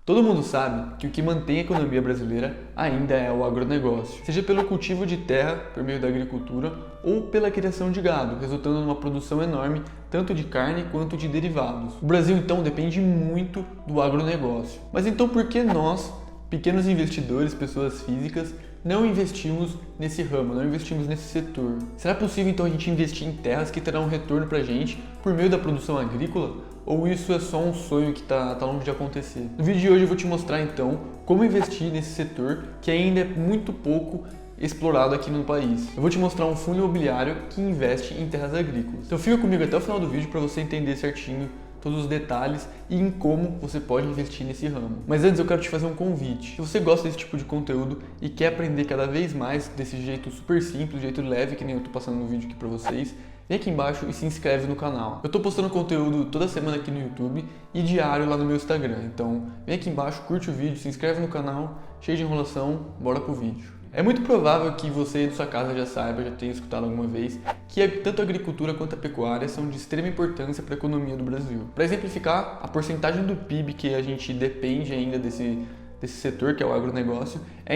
Todo mundo sabe que o que mantém a economia brasileira ainda é o agronegócio, seja pelo cultivo de terra por meio da agricultura ou pela criação de gado, resultando numa produção enorme tanto de carne quanto de derivados. O Brasil então depende muito do agronegócio. Mas então por que nós, pequenos investidores, pessoas físicas, não investimos nesse ramo, não investimos nesse setor? Será possível então a gente investir em terras que terão um retorno pra gente por meio da produção agrícola? Ou isso é só um sonho que tá longe de acontecer? No vídeo de hoje eu vou te mostrar então como investir nesse setor que ainda é muito pouco explorado aqui no país. Eu vou te mostrar um fundo imobiliário que investe em terras agrícolas. Então fica comigo até o final do vídeo para você entender certinho todos os detalhes e em como você pode investir nesse ramo. Mas antes eu quero te fazer um convite. Se você gosta desse tipo de conteúdo e quer aprender cada vez mais desse jeito super simples, jeito leve, que nem eu tô passando no vídeo aqui para vocês, vem aqui embaixo e se inscreve no canal. Eu tô postando conteúdo toda semana aqui no YouTube e diário lá no meu Instagram. Então vem aqui embaixo, curte o vídeo, se inscreve no canal, cheio de enrolação, bora pro vídeo. É muito provável que você aí da sua casa já saiba, já tenha escutado alguma vez, que tanto a agricultura quanto a pecuária são de extrema importância para a economia do Brasil. Para exemplificar, a porcentagem do PIB que a gente depende ainda desse setor, que é o agronegócio, é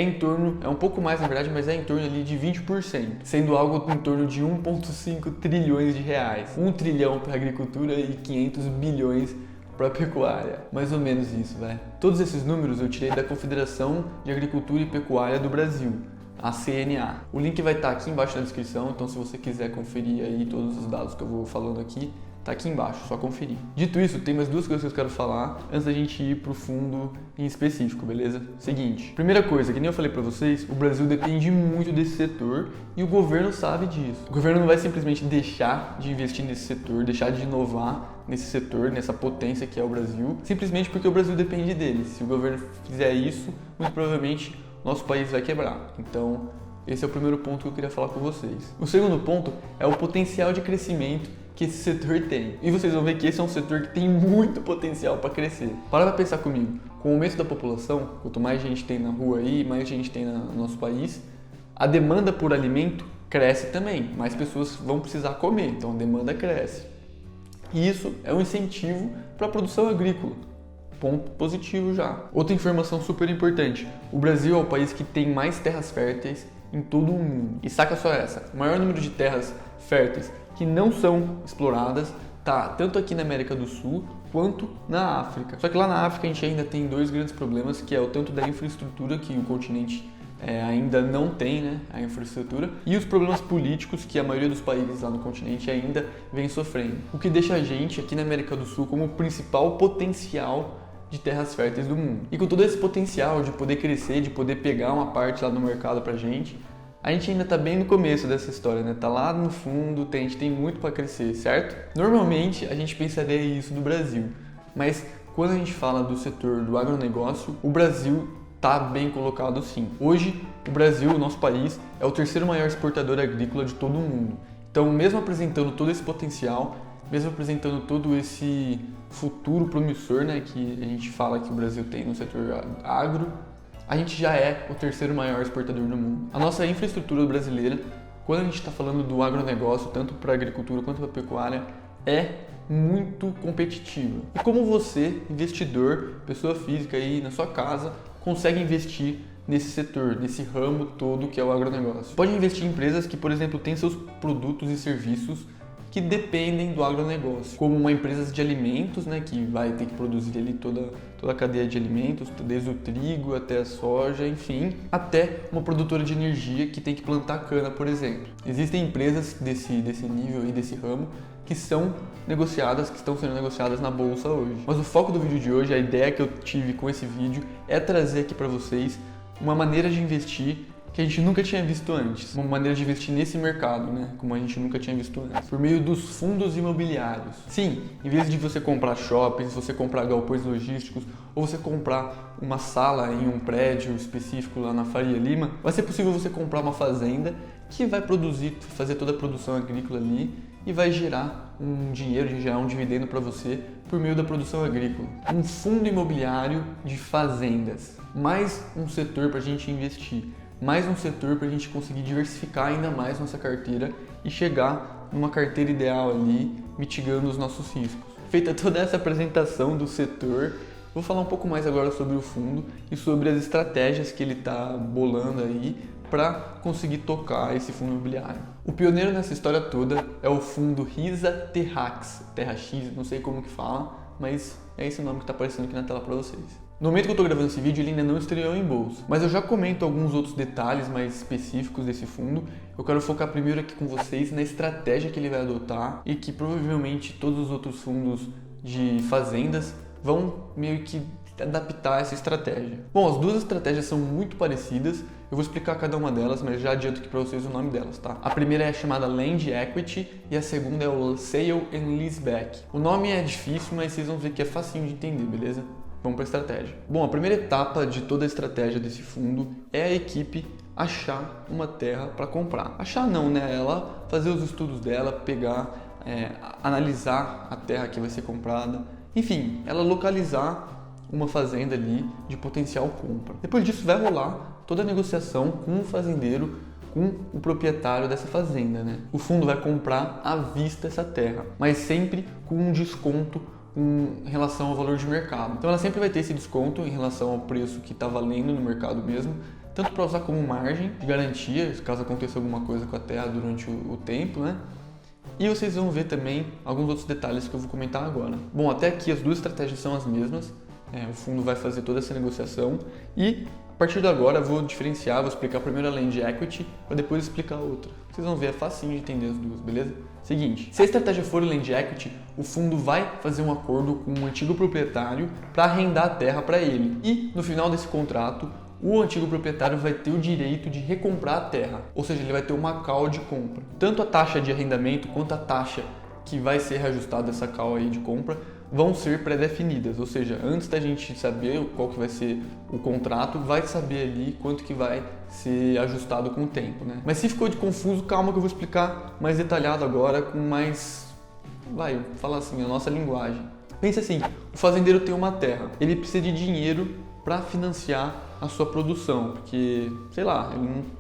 um pouco mais na verdade, mas é em torno ali de 20%, sendo algo em torno de 1,5 trilhões de reais. 1 trilhão para a agricultura e 500 bilhões para a pecuária. Mais ou menos isso, velho. Todos esses números eu tirei da Confederação de Agricultura e Pecuária do Brasil, a CNA. O link vai estar aqui embaixo na descrição, então se você quiser conferir aí todos os dados que eu vou falando aqui, tá aqui embaixo, só conferir. Dito isso, tem mais duas coisas que eu quero falar antes da gente ir pro fundo em específico, beleza? Seguinte, primeira coisa, que nem eu falei pra vocês, o Brasil depende muito desse setor e o governo sabe disso. O governo não vai simplesmente deixar de investir nesse setor, deixar de inovar nesse setor, nessa potência que é o Brasil, simplesmente porque o Brasil depende dele. Se o governo fizer isso, muito provavelmente nosso país vai quebrar. Então, esse é o primeiro ponto que eu queria falar com vocês. O segundo ponto é o potencial de crescimento que esse setor tem. E vocês vão ver que esse é um setor que tem muito potencial para crescer. Para pensar comigo, com o aumento da população, quanto mais gente tem na rua aí, mais gente tem no nosso país, a demanda por alimento cresce também. Mais pessoas vão precisar comer, então a demanda cresce. E isso é um incentivo para a produção agrícola. Ponto positivo já. Outra informação super importante, o Brasil é o país que tem mais terras férteis em todo o mundo. E saca só essa, o maior número de terras férteis que não são exploradas tá tanto aqui na América do Sul quanto na África. Só que lá na África a gente ainda tem dois grandes problemas, que é o tanto da infraestrutura que o continente ainda não tem, né, a infraestrutura, e os problemas políticos que a maioria dos países lá no continente ainda vem sofrendo. O que deixa a gente aqui na América do Sul como o principal potencial de terras férteis do mundo. E com todo esse potencial de poder crescer, de poder pegar uma parte lá no mercado pra gente, a gente ainda tá bem no começo dessa história, né? Tá lá no fundo, a gente tem muito para crescer, certo? Normalmente a gente pensaria isso do Brasil, mas quando a gente fala do setor do agronegócio, o Brasil tá bem colocado sim. Hoje, o Brasil, o nosso país, é o terceiro maior exportador agrícola de todo o mundo. Então, mesmo apresentando todo esse potencial, mesmo apresentando todo esse futuro promissor, né, que a gente fala que o Brasil tem no setor agro, a gente já é o terceiro maior exportador do mundo. A nossa infraestrutura brasileira, quando a gente está falando do agronegócio, tanto para a agricultura quanto para a pecuária, é muito competitiva. E como você, investidor, pessoa física aí na sua casa, consegue investir nesse setor, nesse ramo todo que é o agronegócio? Pode investir em empresas que, por exemplo, têm seus produtos e serviços que dependem do agronegócio, como uma empresa de alimentos, né, que vai ter que produzir ali toda a cadeia de alimentos, desde o trigo até a soja, enfim, até uma produtora de energia que tem que plantar cana, por exemplo. Existem empresas desse nível aí, desse ramo, que estão sendo negociadas na bolsa hoje. Mas o foco do vídeo de hoje, a ideia que eu tive com esse vídeo é trazer aqui para vocês uma maneira de investir que a gente nunca tinha visto antes. Uma maneira de investir nesse mercado, né? Como a gente nunca tinha visto antes. Por meio dos fundos imobiliários. Sim, em vez de você comprar shoppings, você comprar galpões logísticos, ou você comprar uma sala em um prédio específico lá na Faria Lima, vai ser possível você comprar uma fazenda que vai fazer toda a produção agrícola ali e vai gerar um dinheiro, gerar um dividendo para você por meio da produção agrícola. Um fundo imobiliário de fazendas. Mais um setor para a gente investir. Mais um setor para a gente conseguir diversificar ainda mais nossa carteira e chegar numa carteira ideal ali, mitigando os nossos riscos. Feita toda essa apresentação do setor, Vou falar um pouco mais agora sobre o fundo e sobre as estratégias que ele está bolando aí para conseguir tocar esse fundo imobiliário. O pioneiro nessa história toda é o fundo Risa Terrax, Terra X, não sei como que fala, mas é esse nome que está aparecendo aqui na tela para vocês. No momento que eu estou gravando esse vídeo, ele ainda não estreou em bolsa, mas eu já comento alguns outros detalhes mais específicos desse fundo. Eu quero focar primeiro aqui com vocês na estratégia que ele vai adotar e que provavelmente todos os outros fundos de fazendas vão meio que adaptar essa estratégia. Bom, as duas estratégias são muito parecidas, eu vou explicar cada uma delas, mas já adianto aqui para vocês o nome delas, tá? A primeira é a chamada Land Equity e a segunda é o Sale and Leaseback. O nome é difícil, mas vocês vão ver que é facinho de entender, beleza? Vamos para a estratégia. Bom, a primeira etapa de toda a estratégia desse fundo é a equipe achar uma terra para comprar. Achar não, né? Ela fazer os estudos dela, pegar, analisar a terra que vai ser comprada, enfim, ela localizar uma fazenda ali de potencial compra. Depois disso vai rolar toda a negociação com o fazendeiro, com o proprietário dessa fazenda, né? O fundo vai comprar à vista essa terra, mas sempre com um desconto em relação ao valor de mercado. Então ela sempre vai ter esse desconto em relação ao preço que está valendo no mercado mesmo, tanto para usar como margem de garantia, caso aconteça alguma coisa com a terra durante o tempo, né? E vocês vão ver também alguns outros detalhes que eu vou comentar agora. Bom, até aqui as duas estratégias são as mesmas. O fundo vai fazer toda essa negociação e a partir de agora eu vou diferenciar, vou explicar primeiro a Land Equity para depois explicar a outra. Vocês vão ver, é facinho de entender as duas, beleza? Seguinte, se a estratégia for o Land Equity, o fundo vai fazer um acordo com um antigo proprietário para arrendar a terra para ele e no final desse contrato o antigo proprietário vai ter o direito de recomprar a terra, ou seja, ele vai ter uma call de compra. Tanto a taxa de arrendamento quanto a taxa que vai ser reajustada essa call aí de compra vão ser pré-definidas, ou seja, antes da gente saber qual que vai ser o contrato, vai saber ali quanto que vai ser ajustado com o tempo, né? Mas se ficou de confuso, calma que eu vou explicar mais detalhado agora, com mais, vou falar assim, a nossa linguagem. Pensa assim, o fazendeiro tem uma terra, ele precisa de dinheiro para financiar a sua produção, porque, sei lá,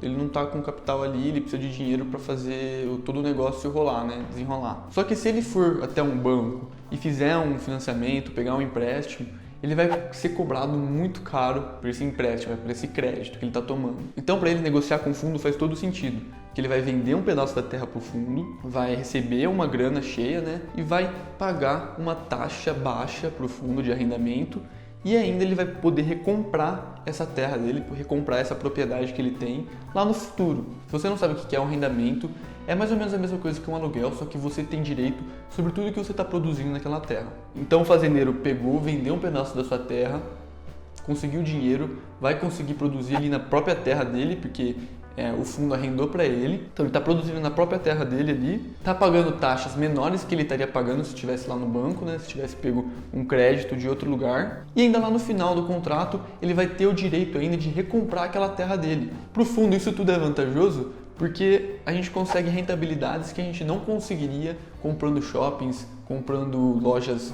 ele não está com capital ali, ele precisa de dinheiro para fazer todo o negócio rolar, né, desenrolar. Só que se ele for até um banco e fizer um financiamento, pegar um empréstimo, ele vai ser cobrado muito caro por esse empréstimo, por esse crédito que ele está tomando. Então, para ele negociar com o fundo faz todo sentido, que ele vai vender um pedaço da terra para o fundo, vai receber uma grana cheia, né, e vai pagar uma taxa baixa para o fundo de arrendamento. E ainda ele vai poder recomprar essa terra dele, recomprar essa propriedade que ele tem lá no futuro. Se você não sabe o que é um arrendamento, é mais ou menos a mesma coisa que um aluguel, só que você tem direito sobre tudo que você está produzindo naquela terra. Então o fazendeiro pegou, vendeu um pedaço da sua terra, conseguiu dinheiro, vai conseguir produzir ali na própria terra dele, porque o fundo arrendou para ele, então ele está produzindo na própria terra dele ali, está pagando taxas menores que ele estaria pagando se estivesse lá no banco, né, se tivesse pego um crédito de outro lugar, e ainda lá no final do contrato ele vai ter o direito ainda de recomprar aquela terra dele. Para o fundo isso tudo é vantajoso porque a gente consegue rentabilidades que a gente não conseguiria comprando shoppings, comprando lojas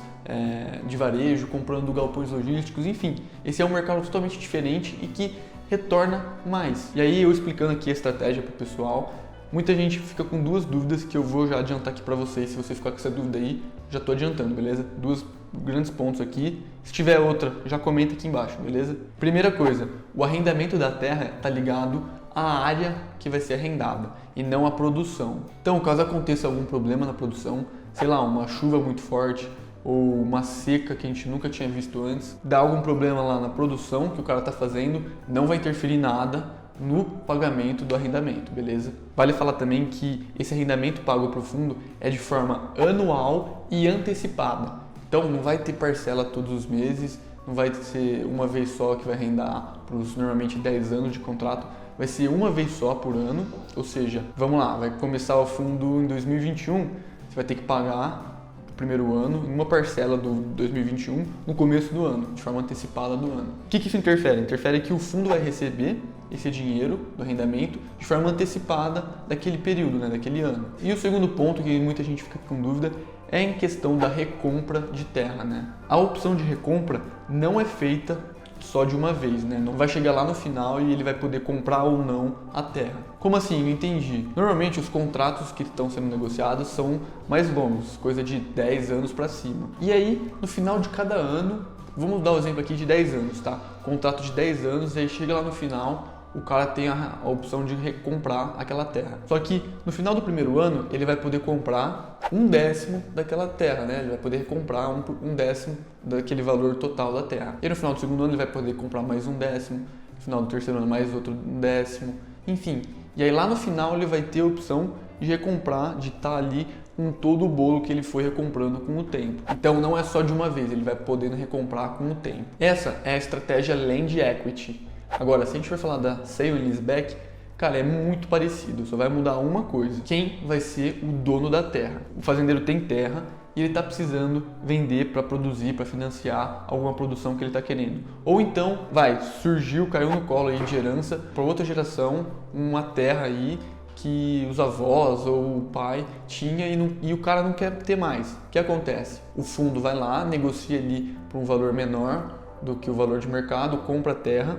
de varejo, comprando galpões logísticos, enfim, esse é um mercado totalmente diferente e que retorna mais. E aí eu explicando aqui a estratégia para o pessoal, muita gente fica com duas dúvidas que eu vou já adiantar aqui para vocês. Se você ficar com essa dúvida aí, já estou adiantando, beleza? Dois grandes pontos aqui. Se tiver outra, já comenta aqui embaixo, beleza? Primeira coisa, o arrendamento da terra está ligado à área que vai ser arrendada e não à produção. Então, caso aconteça algum problema na produção, sei lá, uma chuva muito forte, ou uma seca que a gente nunca tinha visto antes, dá algum problema lá na produção que o cara está fazendo, não vai interferir nada no pagamento do arrendamento, beleza? Vale falar também que esse arrendamento pago para o fundo é de forma anual e antecipada. Então não vai ter parcela todos os meses, não vai ser uma vez só que vai arrendar para os normalmente 10 anos de contrato, vai ser uma vez só por ano, ou seja, vamos lá, vai começar o fundo em 2021, você vai ter que pagar primeiro ano, em uma parcela do 2021, no começo do ano, de forma antecipada do ano. O que isso interfere? Interfere que o fundo vai receber esse dinheiro do arrendamento de forma antecipada daquele período, né, daquele ano. E o segundo ponto que muita gente fica com dúvida é em questão da recompra de terra, né? A opção de recompra não é feita só de uma vez, né? Não vai chegar lá no final e ele vai poder comprar ou não a terra. Como assim? Não entendi. Normalmente os contratos que estão sendo negociados são mais longos, coisa de 10 anos para cima. E aí, no final de cada ano, Vamos dar o exemplo aqui de 10 anos, tá? Contrato de 10 anos, e aí chega lá no final, o cara tem a opção de recomprar aquela terra. Só que no final do primeiro ano, ele vai poder comprar 1/10 daquela terra, né? Ele vai poder comprar 1/10 daquele valor total da terra. E no final do segundo ano, ele vai poder comprar mais 1/10, no final do terceiro ano, mais outro 1/10, enfim. E aí lá no final, ele vai ter a opção de recomprar, de estar ali com todo o bolo que ele foi recomprando com o tempo. Então não é só de uma vez, ele vai podendo recomprar com o tempo. Essa é a estratégia Land Equity. Agora, se a gente for falar da Sale and Leaseback, cara, é muito parecido, só vai mudar uma coisa. Quem vai ser o dono da terra? O fazendeiro tem terra e ele está precisando vender para produzir, para financiar alguma produção que ele está querendo. Ou então, surgiu, caiu no colo aí de herança para outra geração, uma terra aí que os avós ou o pai tinha e o cara não quer ter mais. O que acontece? O fundo vai lá, negocia ali por um valor menor do que o valor de mercado, compra a terra.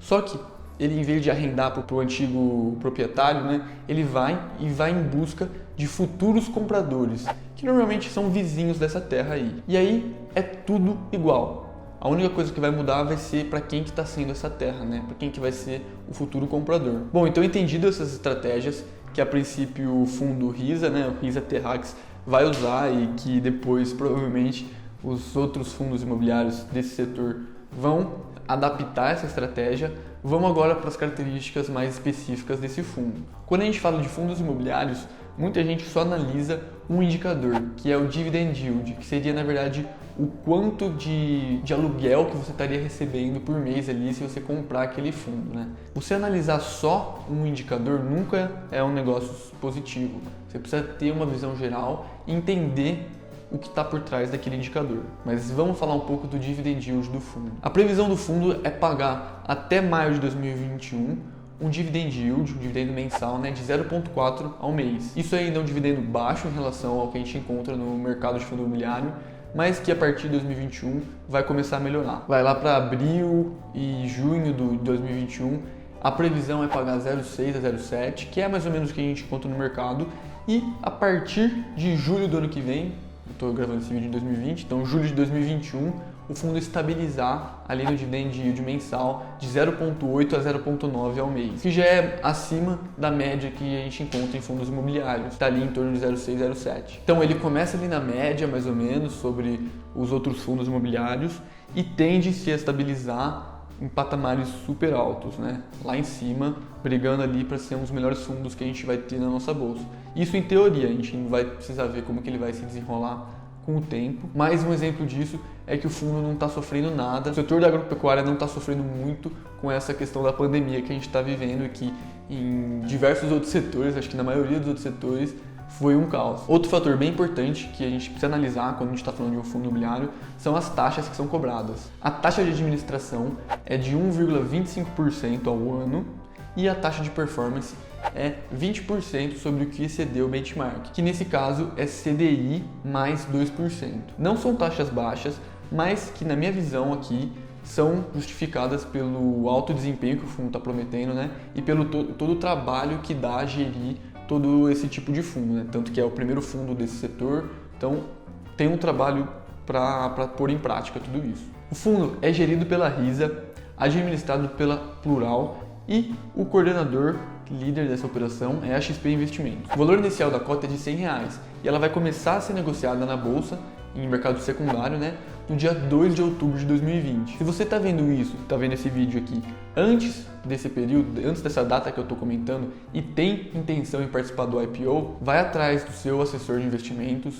Só que ele, em vez de arrendar para o antigo proprietário, né, ele vai em busca de futuros compradores, que normalmente são vizinhos dessa terra aí. E aí é tudo igual. A única coisa que vai mudar vai ser para quem que está sendo essa terra, né? Para quem que vai ser o futuro comprador. Bom, então entendido essas estratégias que a princípio o fundo RISA, né, o RISA Terrax, vai usar e que depois provavelmente os outros fundos imobiliários desse setor vão adaptar essa estratégia, vamos agora para as características mais específicas desse fundo. Quando a gente fala de fundos imobiliários, muita gente só analisa um indicador, que é o dividend yield, que seria na verdade o quanto de aluguel que você estaria recebendo por mês ali se você comprar aquele fundo, né? Você analisar só um indicador nunca é um negócio positivo. Você precisa ter uma visão geral e entender o que está por trás daquele indicador. Mas vamos falar um pouco do dividend yield do fundo. A previsão do fundo é pagar até maio de 2021 um dividend yield, um dividendo mensal, né, de 0,4 ao mês. Isso ainda é um dividendo baixo em relação ao que a gente encontra no mercado de fundo imobiliário, mas que a partir de 2021 vai começar a melhorar. Vai lá para abril e junho de 2021, a previsão é pagar 0,6 a 0,7, que é mais ou menos o que a gente encontra no mercado, e a partir de julho do ano que vem, estou gravando esse vídeo em 2020, então julho de 2021, o fundo estabilizar ali no dividend yield mensal de 0,8 a 0,9 ao mês, que já é acima da média que a gente encontra em fundos imobiliários, está ali em torno de 0,6, 0,7. Então ele começa ali na média, mais ou menos, sobre os outros fundos imobiliários e tende-se a estabilizar em patamares super altos, né? Lá em cima, brigando ali para ser um dos melhores fundos que a gente vai ter na nossa bolsa. Isso em teoria, a gente não vai precisar ver como que ele vai se desenrolar com o tempo. Mais um exemplo disso é que o fundo não está sofrendo nada. O setor da agropecuária não está sofrendo muito com essa questão da pandemia que a gente está vivendo e que em diversos outros setores, acho que na maioria dos outros setores, foi um caos. Outro fator bem importante que a gente precisa analisar quando a gente está falando de um fundo imobiliário são as taxas que são cobradas. A taxa de administração é de 1,25% ao ano e a taxa de performance é 20% sobre o que excedeu o benchmark, que nesse caso é CDI mais 2%. Não são taxas baixas, mas que na minha visão aqui são justificadas pelo alto desempenho que o fundo está prometendo, né? E pelo todo o trabalho que dá a gerir todo esse tipo de fundo, né? Tanto que é o primeiro fundo desse setor, então tem um trabalho para pôr em prática tudo isso. O fundo é gerido pela RISA, administrado pela Plural e o coordenador líder dessa operação é a XP Investimentos. O valor inicial da cota é de R$100 e ela vai começar a ser negociada na bolsa, em mercado secundário, né, no dia 2 de outubro de 2020. Se você está vendo isso, está vendo esse vídeo aqui antes desse período, antes dessa data que eu estou comentando e tem intenção em participar do IPO, vai atrás do seu assessor de investimentos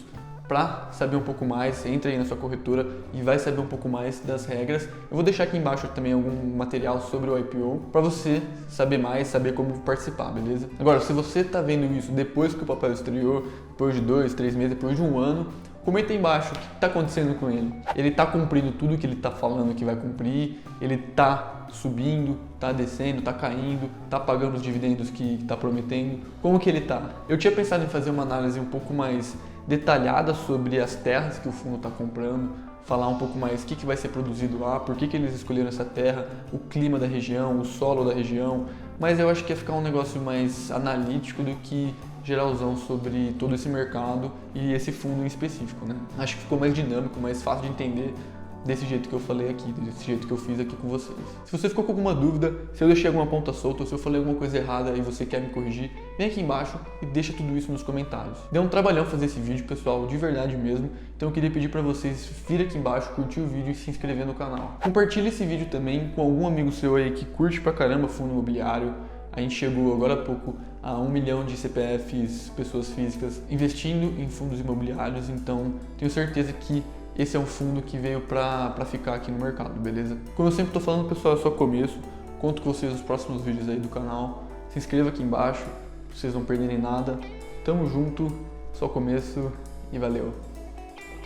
para saber um pouco mais, entra aí na sua corretora e vai saber um pouco mais das regras. Eu vou deixar aqui embaixo também algum material sobre o IPO para você saber mais, saber como participar, beleza? Agora, se você está vendo isso depois que o papel estreou, depois de 2, 3 meses, depois de um ano, comenta aí embaixo o que está acontecendo com ele. Ele está cumprindo tudo que ele está falando que vai cumprir, ele está subindo, está descendo, está caindo, está pagando os dividendos que está prometendo, como que ele está? Eu tinha pensado em fazer uma análise um pouco mais detalhada sobre as terras que o fundo está comprando, falar um pouco mais o que vai ser produzido lá, por que eles escolheram essa terra, o clima da região, o solo da região, mas eu acho que ia ficar um negócio mais analítico do que geralzão sobre todo esse mercado e esse fundo em específico, né? Acho que ficou mais dinâmico, mais fácil de entender desse jeito que eu falei aqui, desse jeito que eu fiz aqui com vocês. Se você ficou com alguma dúvida, se eu deixei alguma ponta solta ou se eu falei alguma coisa errada e você quer me corrigir, vem aqui embaixo e deixa tudo isso nos comentários. Deu um trabalhão fazer esse vídeo, pessoal, de verdade mesmo, então eu queria pedir pra vocês vir aqui embaixo, curtir o vídeo e se inscrever no canal. Compartilhe esse vídeo também com algum amigo seu aí que curte pra caramba fundo imobiliário. A gente chegou agora há pouco a 1 milhão de CPFs, pessoas físicas, investindo em fundos imobiliários, então tenho certeza que esse é um fundo que veio pra ficar aqui no mercado, beleza? Como eu sempre tô falando, pessoal, é só começo. Conto com vocês nos próximos vídeos aí do canal. Se inscreva aqui embaixo, pra vocês não perderem nada. Tamo junto, só começo e valeu!